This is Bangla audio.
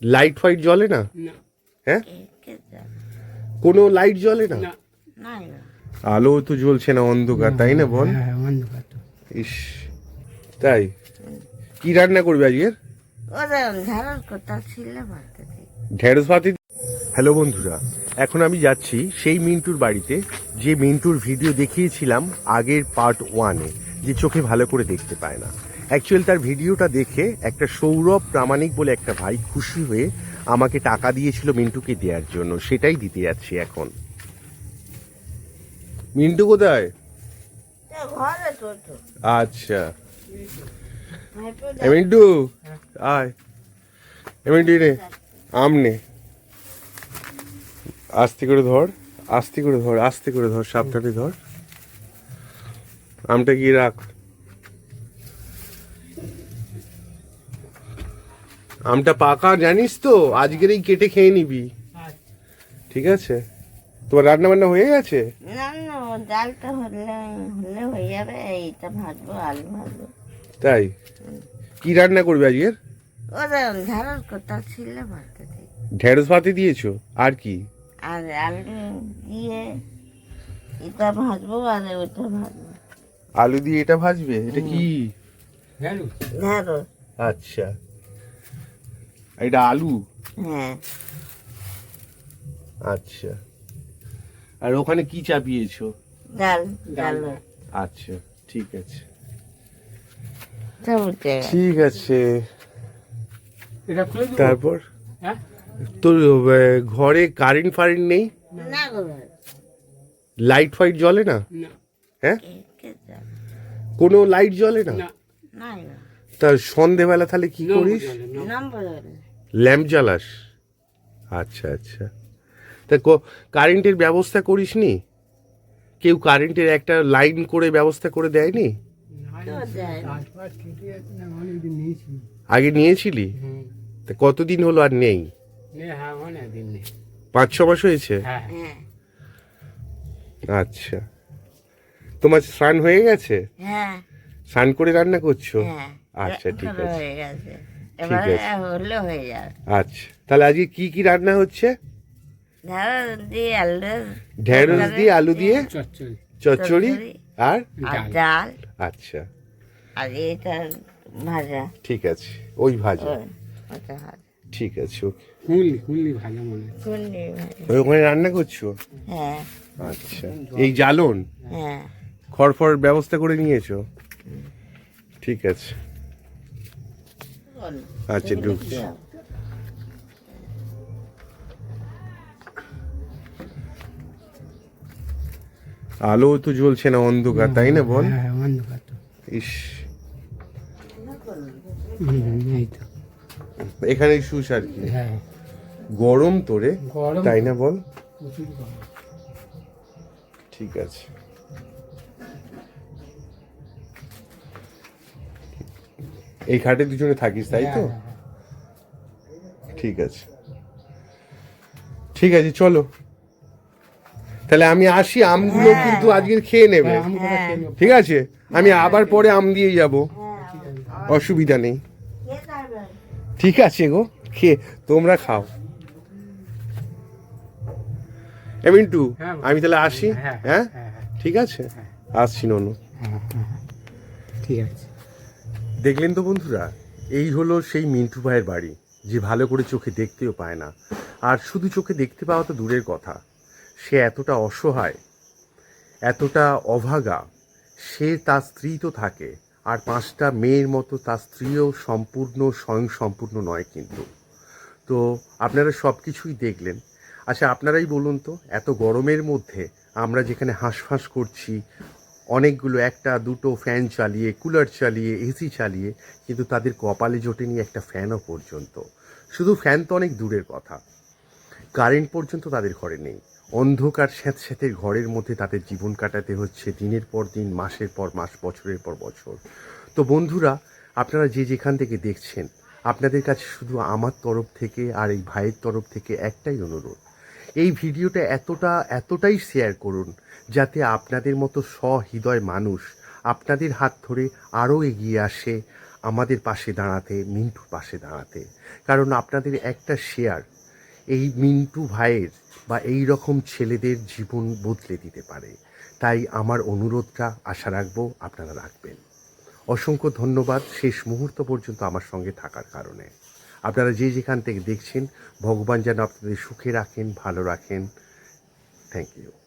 লাইট ফাইট জ্বলে না? হ্যাঁ, কোনো লাইট জ্বলে না? আলো তো জ্বলছে না, অন্ধকার, তাই না বল? ইস, তাই? কি রান্না করবে আজকের? ঢেঁড়স ভাত। হ্যালো বন্ধুরা, এখন আমি যাচ্ছি সেই মিন্টুর বাড়িতে, যে মিন্টুর ভিডিও দেখিয়েছিলাম আগের পার্ট 1-এ, যে চোখে ভালো করে দেখতে পায় না। অ্যাকচুয়ালি তার ভিডিওটা দেখে একটা সৌরভ প্রামাণিক বলে একটা ভাই খুশি হয়ে আমাকে টাকা দিয়েছিল মিন্টুকে দেওয়ার জন্য, সেটাই দিতে যাচ্ছি এখন। মিন্টু কোথায়? আচ্ছা, মিন্টু আয়, মিন্টু রে আম নে, আস্তে করে ধর, আস্তে করে ধর, আস্তে করে ধর, সাবধানে ধর। আমটা গিয়ে রাখ। আমটা পাকা জানিস তো, আজকেরই কেটে খেয়ে নিবি, ঠিক আছে? তোমার রান্না বান্না হয়ে গেছে? ডালটা হলে হয়ে যাবে, এইটা ভাজবো, আলু ভাজবো। তাই? কি রান্না করবে আজকের? ঢেঁড়স কোথা ছিল ভাজতে, ঢেঁড়স ভাতে দিয়েছো? আর কি? আর আলু দিয়ে এটা ভাজবো, আর ওটা ভাজবো। আলু দিয়ে এটা ভাজবে? এটা কি? ঢেঁড়স। আচ্ছা, এটা আলু? হ্যাঁ। আচ্ছা, আর ওখানে কি চাপিয়েছো? ডাল। ডাল। আচ্ছা, ঠিক আছে, সব ঠিক আছে। তারপর তোর ঘরে কারেন্ট ফারেন্ট নেই? না, লাইট ফাইট জ্বলে না? হ্যাঁ, কোনো লাইট জ্বলে না? তা সন্ধেবেলা তাহলে কি করিস? ল্যাম্প জ্বালাস? আচ্ছা আচ্ছা, তা কারেন্টের ব্যবস্থা করিস নি? কেউ কারেন্টের একটা লাইন করে ব্যবস্থা করে দেয়নি? আগে নিয়েছিলি? তা কতদিন হলো আর নেই? 5-6 মাস হয়েছে? আচ্ছা, তোমার স্নান হয়ে গেছে? স্নান করে রান্না করছো? আচ্ছা, ঠিক আছে, ঠিক আছে। আচ্ছা, তাহলে আজকে কি কি রান্না হচ্ছে? ঢেঁড়স দিয়ে আলু দিয়ে চচ্চড়ি আর ডাল। আচ্ছা, আর এটা ভাজা। ঠিক আছে, ওই ভাজা, ঠিক আছে, ওকে। ওখানে রান্না করছো? হ্যাঁ। আচ্ছা, এই জ্বালন হ্যাঁ। খড়ফড় ব্যবস্থা করে নিয়েছো? ঠিক আছে, আচ্ছা, ঢুকছি। আলো তো জ্বলছে না, অন্ধকার, তাই না বল? ইস, এখানে শুস আর কি। গরম তোরে, তাই না বল? ঠিক আছে, এই খাটে দুজনে থাকিস, তাই তো? ঠিক আছে, ঠিক আছে, চলো তাহলে আমি আসি। আমগুলো কিন্তু আজকে খেয়ে নেবে, ঠিক আছে? আমি আবার পরে আম দিয়ে যাব, অসুবিধা নেই, ঠিক আছে গো। খেয়ে তোমরা খাও। মিন্টু, আমি তাহলে আসি। হ্যাঁ, ঠিক আছে, আসছি ননু। ঠিক আছে। দেখলেন তো বন্ধুরা, এই হলো সেই মিন্টু ভাইয়ের বাড়ি, যে ভালো করে চোখে দেখতেও পায় না। আর শুধু চোখে দেখতে পাওয়া তো দূরের কথা, সে এতটা অসহায়, এতটা অভাগা। সে, তার স্ত্রী তো থাকে, আর 5টা মেয়ের মতো তার স্ত্রীও সম্পূর্ণ স্বয়ংসম্পূর্ণ নয় কিন্তু। তো আপনারা সব কিছুই দেখলেন। আচ্ছা, আপনারাই বলুন তো, এত গরমের মধ্যে আমরা যেখানে হাঁসফাঁস করছি, অনেকগুলো 1-2 ফ্যান চালিয়ে, কুলার চালিয়ে, এসি চালিয়ে, কিন্তু তাদের কপালে জোটেনি একটা ফ্যানও পর্যন্ত। শুধু ফ্যান তো অনেক দূরের কথা, কারেন্ট পর্যন্ত তাদের ঘরে নেই। অন্ধকার স্যাঁতস্যাঁতে ঘরের মধ্যে তাদের জীবন কাটাতে হচ্ছে দিনের পর দিন, মাসের পর মাস, বছরের পর বছর। তো বন্ধুরা, আপনারা যে যেখান থেকে দেখছেন, আপনাদের কাছে শুধু আমার তরফ থেকে আর এই ভাইয়ের তরফ থেকে একটাই অনুরোধ, এই ভিডিওটা এতটাই শেয়ার করুন, যাতে আপনাদের মতো সহৃদয় মানুষ আপনাদের হাত ধরে আরও এগিয়ে আসে, আমাদের পাশে দাঁড়াতে, মিন্টুর পাশে দাঁড়াতে। কারণ আপনাদের একটা শেয়ার এই মিন্টু ভাইয়ের বা এই রকম ছেলেদের জীবন বদলে দিতে পারে। তাই আমার অনুরোধটা আশা রাখবো আপনারা রাখবেন। অসংখ্য ধন্যবাদ শেষ মুহূর্ত পর্যন্ত আমার সঙ্গে থাকার কারণে। আপনারা যে যেখান থেকে দেখছেন, ভগবান যেন আপনাদের সুখে রাখেন, ভালো রাখেন। Thank you.